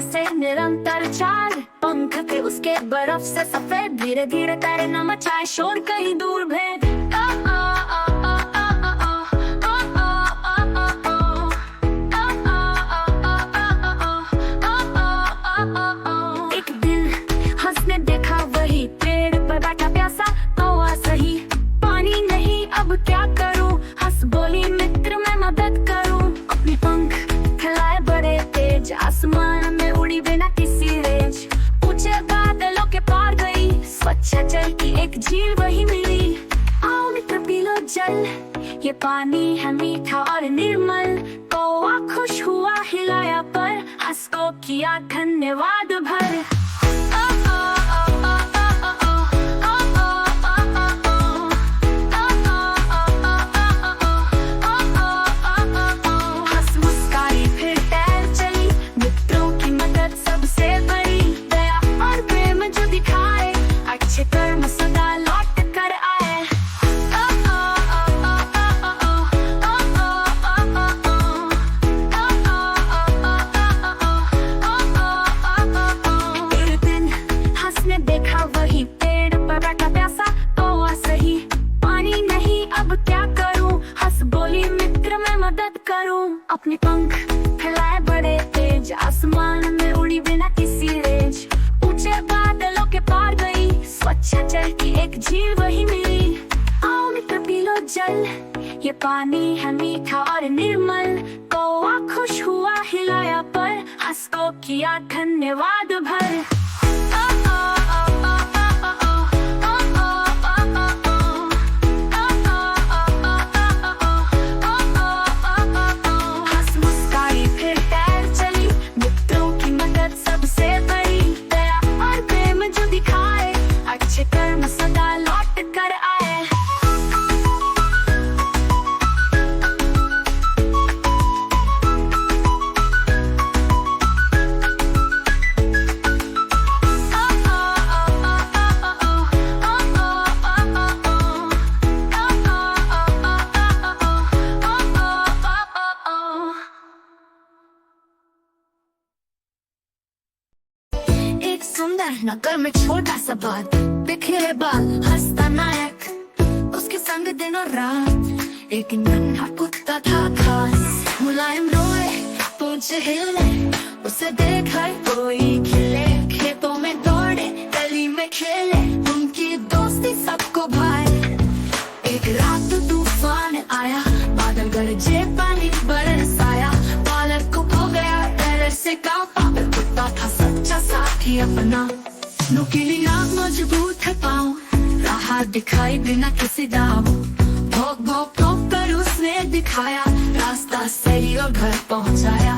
से निरंतर चाल, पंख थे उसके बर्फ से सफेद, धीरे धीरे तैरे न मचाए शोर कहीं दूर भेद। एक दिन हंसने देखा वही पेड़ पर बैठा प्यासा, कौवा सही पानी नहीं अब क्या करूं, हंस बोली मित्र मैं मदद करूं। अपने पंख फैलाए बड़े तेज, आसमान में उड़ी बिना किसी रेंज, ऊंचे बादलों के पार गई, स्वच्छ जल की एक झील वही मिली। आओ मित्र पी लो जल, ये पानी है मीठा और निर्मल। कौवा खुश हुआ हिलाया पर, हंस को किया धन्यवाद भर। हंस मुस्काई फिर तैर चली, मित्रों की मदद सबसे बड़ी, दया और प्रेम जो दिखाए, अच्छे कर्म सदा लौट कर आए। एक दिन हंसने देखा वही पेड़ पर बैठा प्यासा, कौवा सही पानी नहीं अब क्या करूं, हंस बोली मित्र मैं मदद करूं। अपने पंख फैलाए बड़े तेज, आसमान में उड़ी बिना किसी रेंज, ऊंचे बादलों के पार गई, स्वच्छ जल की एक झील वही मिली। आओ मित्र पी लो जल, ये पानी है मीठा और निर्मल। कौवा खुश हुआ हिलाया पर, हंस को किया धन्यवाद भर। हंस मुस्काई फिर तैर चली, मित्रों की मदद सबसे बड़ी, दया और प्रेम जो दिखाए, अच्छे कर्म सदा लौट कर आए। एक सुंदर नगर में छोटा सा बाल, बिखरे बाल हंसता नायक, उसके संग दिनों रात एक नन्हा कुत्ता था खास। मुलायम रोए पूंछ हिले, उसे देखा कोई खिले, खेतों में दौड़े गली में खेले, उनकी दोस्ती सबको भाए। एक रात तूफान आया, बादल गरजे पानी बरसाया, बालक को खो गया डर से कांपा, पर कुत्ता था सच्चा साथी अपना। नुकीली आँख मजबूत है पाँव, राह दिखाई बिना किसी दाव, भौंक भौंक भौंक कर उसने दिखाया, रास्ता सही और घर पहुँचाया।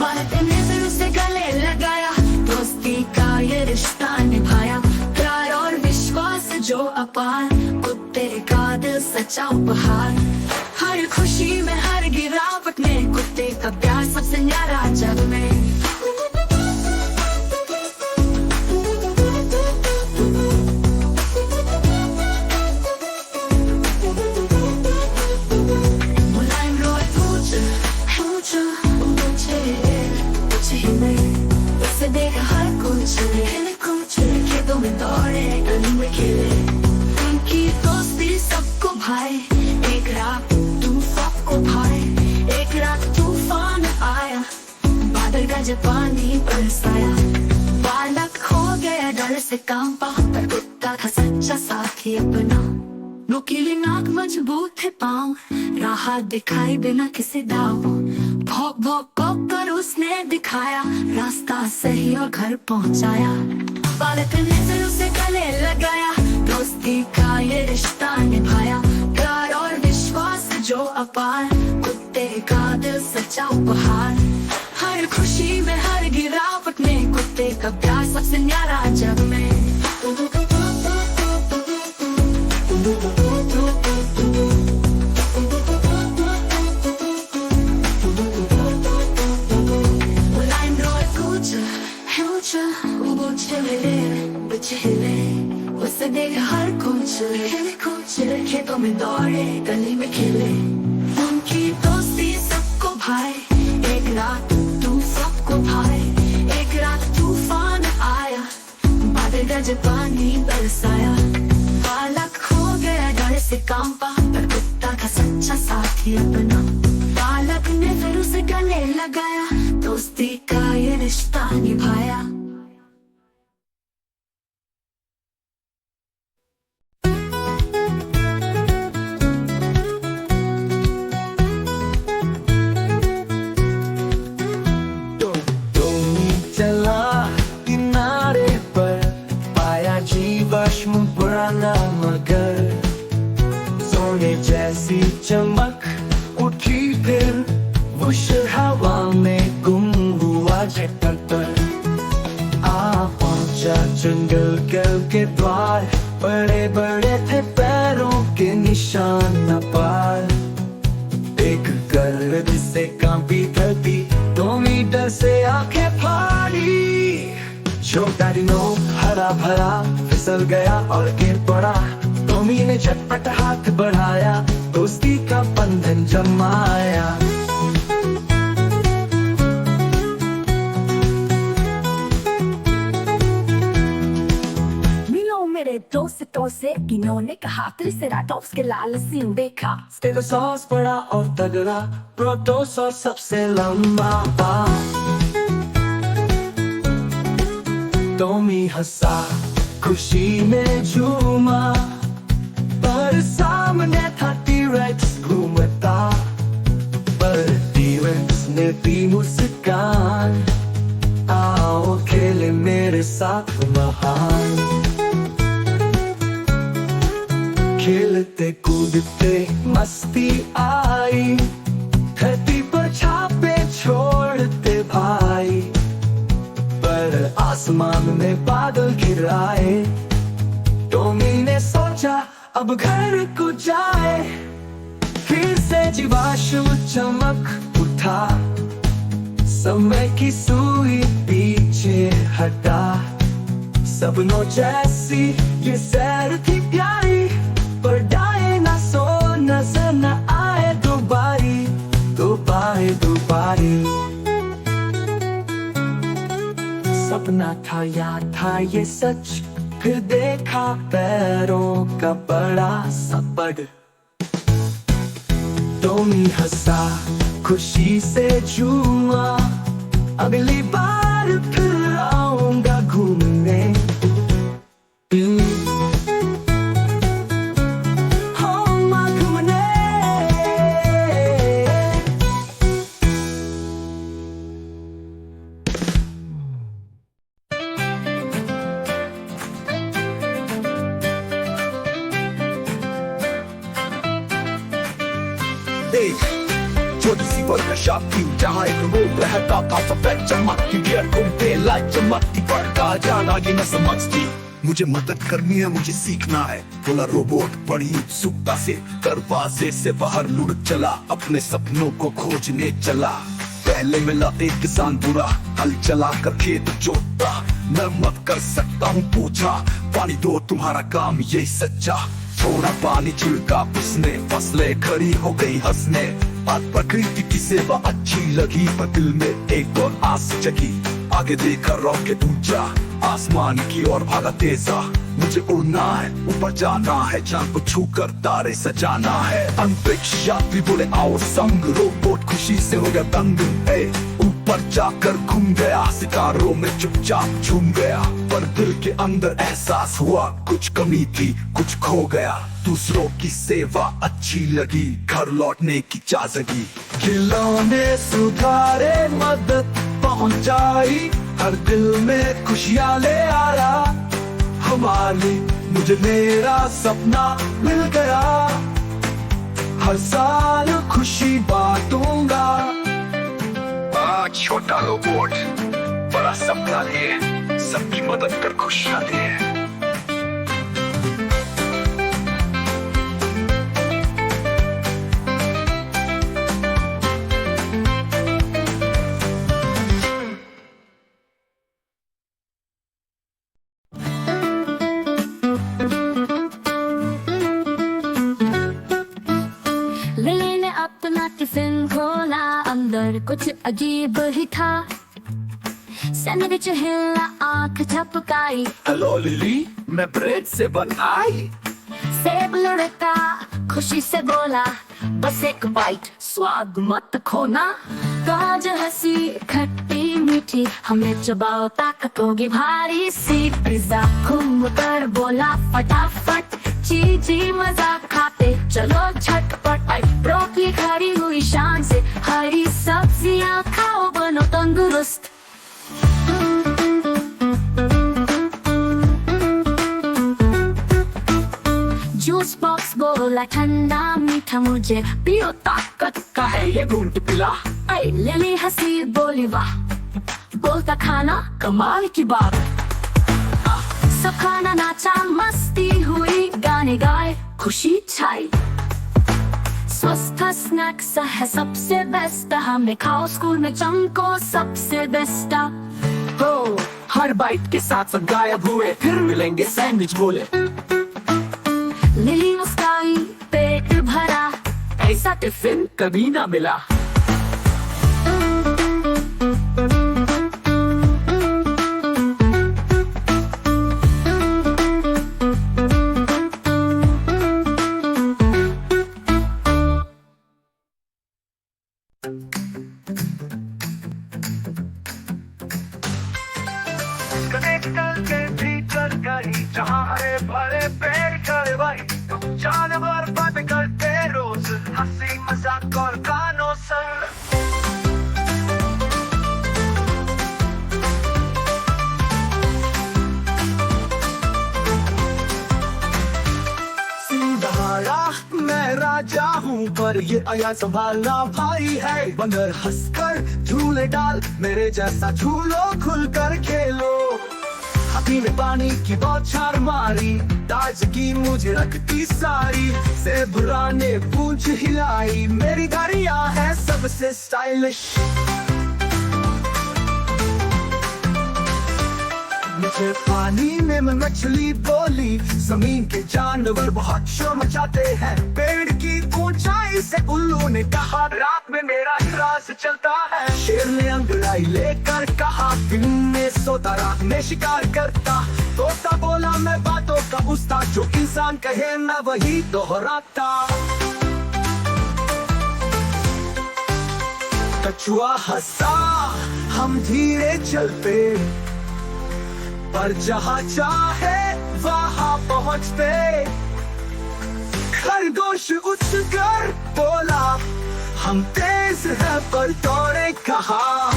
बालक ने फिर उसे गले लगाया, दोस्ती का ये रिश्ता निभाया, प्यार और विश्वास जो अपार, कुत्ते का दिल सच्चा उपहार। हर खुशी में हर गिरावट में, कुत्ते का प्यार सबसे न्यारा जग में। मुलायम रोए पूछ उसे देखा हर कुछ खेतों में दौड़े गली में खेले, उनकी दोस्ती सबको भाई। एक रात तूफान को भाई, एक रात तूफान आया, बादल गरजे पानी बरसाया, बालक खो गया डर से कांपा, पर कुत्ता था सच्चा साथी अपना। नुकीली नाक मजबूत है पाँव, राह दिखाई बिना किसी दाव, भौंक भौंक भौंक कर उसने दिखाया, रास्ता सही और घर पहुँचाया। बालक ने फिर उसे गले लगाया, दोस्ती का ये रिश्ता निभाया, प्यार और विश्वास जो अपार, कुत्ते का दिल सच्चा उपहार। हर खुशी में हर गिरावट में, कुत्ते का प्यार सबसे न्यारा जग में। मुलायम रोए कुछ उसे देख हर कुछ खेतों में दौड़े गली में खेले, उनकी दोस्ती सबको भाई। एक रात तू सबको भाई, एक गज पानी बरसाया, बालक खो गया डर से कांपा, पर कुत्ता का सच्चा साथी अपना। बालक ने फिर उसे गले लगाया, दोस्ती का ये रिश्ता निभाया। मगर सोने जैसी चमक उठी, फिर वो हवा में गुम हुआ झटक पर। आ पहुंचा जंगल के द्वार, बड़े बड़े थे पैरों के निशान न पार। देख कर से कांपी धरती, टॉमी डर से आंखें फाड़ी। छोटा डिनो हरा भरा फिसल गया और गिर पड़ा, टॉमी ने झटपट हाथ बढ़ाया, दोस्ती का बंधन जमाया। मिलो मेरे दोस्तों से, डिनो ने कहा, ट्रिसेराटॉप्स के लाल सिंह देखा। स्टेगोसॉर्स बड़ा और तगड़ा, प्रोटोसॉर्स सबसे लंबा। टॉमी हंसा, खुशी में झूमा, पर सामने था टी-रेक्स घूमता। पर टी-रेक्स ने दी मुस्कान, आओ खेले मेरे साथ महान। खेलते कूदते मस्ती आई, धरती पर छापे छोड़ते भाई। पर आसमान में बादल घिराए, टॉमी ने सोचा अब घर को जाए। फिर से जीवाश्म चमक उठा, समय की सुई पीछे हटा। सपनों जैसी ये सैर थी प्यारी, पर डायनासोर नजर न आए दोबारी, दोबारी। सपना था याद था ये सच, फिर देखा पैरों का बड़ा सा पग। टॉमी हंसा, खुशी से झूमा, अगली बार फिर आऊंगा घूमने। छोटी सी वर्कशॉप थी जहाँ एक रोड रहता था, सफेद चमकती गियर घूमते लाइट चमकती, पर कहा जाना ये न समझती। मुझे मदद करनी है, मुझे सीखना है, बोला रोबोट बड़ी उत्सुकता से। दरवाजे से बाहर लुढ़क चला, अपने सपनों को खोजने चला। पहले मिला एक किसान बुरा, हल चला कर खेत जोतता। मैं मत कर सकता हूँ पूछा, पानी दो तुम्हारा काम यही सच्चा। थोड़ा पानी छिड़का उसने, फसलें खड़ी हो गई हंसने। बात प्रकृति की सेवा अच्छी लगी, पर दिल में एक और आस जगी। आगे देखा रॉकेट ऊंचा, आसमान की ओर भागा तेजा। मुझे उड़ना है, ऊपर जाना है, चांद को छूकर तारे सजाना है। अंतरिक्ष यात्री बोले आओ संग, रोबोट खुशी से हो गया दंग। ऊपर जाकर घूम गया, सितारों में चुपचाप झूम गया। पर दिल के अंदर एहसास हुआ कुछ कमी थी, कुछ खो गया। दूसरों की सेवा अच्छी लगी, घर लौटने की चाह जगी। खिलौने सुधारे, मदद पहुंचाई, हर दिल में खुशियाँ ले आया। हमारी मुझे मेरा सपना मिल गया, हर साल खुशी बांटूंगा। छोटा रोबोट बड़ा सपना ले, सबकी मदद कर खुशियाँ दे। लिली ने अपना टिफिन खोला, अंदर कुछ अजीब ही था। सैंडविच हिला आंख झपकाई। हेलो लिली, मैं ब्रेड से बनाई। सेब लड़का खुशी से बोला, बस एक बाइट स्वाद मत खोना। काज हंसी खट्टी मीठी, हमें चबाओ ताकत होगी भारी सी। पिज्जा घूम कर बोला फटाफट, चीजी मजा खाते चलो झटपट। ब्रोकली खड़ी हुई शान से, हरी सब्जियां खाओ बनो तंदुरुस्त। जूस बॉक्स बोला ठंडा मीठा, मुझे पियो ताकत का है ये घूंट पिला। आई लिली हंसी बोली वाह, बोलता खाना कमाल की बात। सब खाना नाचा मस्ती हुई, गाने गाए खुशी छाई। स्वस्थ स्नैक्स है सबसे बेस्ट, हमें खाओ स्कूल में चमको सबसे बेस्ट। हो हर बाइट के साथ सब गायब हुए, फिर मिलेंगे सैंडविच बोले। लिली मुस्काई पेट भरा, ऐसा टिफिन कभी ना मिला। जहाँ हरे भरे पेड़ खड़े भाई, जानवर बातें करते रोज, हंसी मजाक और गानों से। मैं राजा हूँ पर ये आया संभालना भाई है। बंदर हंसकर झूले डाल, मेरे जैसा झूलो खुलकर खेलो। हाथी में पानी की बौछार मारी, ताजगी मुझे रखती सारी। से बुराने पूंछ हिलाई, मेरी गाड़ियाँ है सबसे स्टाइलिश। मुझे पानी में मछली बोली, जमीन के जानवर बहुत शोर मचाते हैं। पेड़ की ऊंचाई से उल्लू ने कहा, रात में मेरा ही राज चलता है। शेर ने अंगड़ाई लेकर कहा, दिन में सोता रात में शिकार करता। तोता बोला मैं बातों का उस्ताद, जो इंसान कहे ना वही दोहराता। कछुआ हंसा, हम धीरे चलते, पर जहाँ चाहे वहाँ पहुँचते। खरगोश उछलकर बोला, हम तेज है पर दौड़े कहाँ।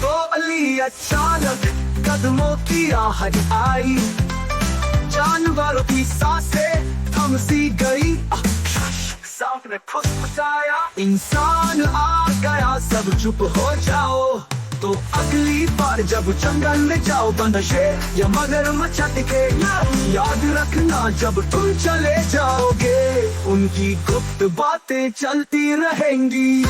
तो अली अचानक कदमों की आहट आई, जानवरों की सांसें थम सी गई। सांप ने फुसफुसाया, इंसान आ गया, सब चुप हो जाओ। तो अगली बार जब जंगल में जाओ, बंदर शेर या मगरमच्छ दिखे, याद रखना जब तुम चले जाओगे, उनकी गुप्त बातें चलती रहेंगी।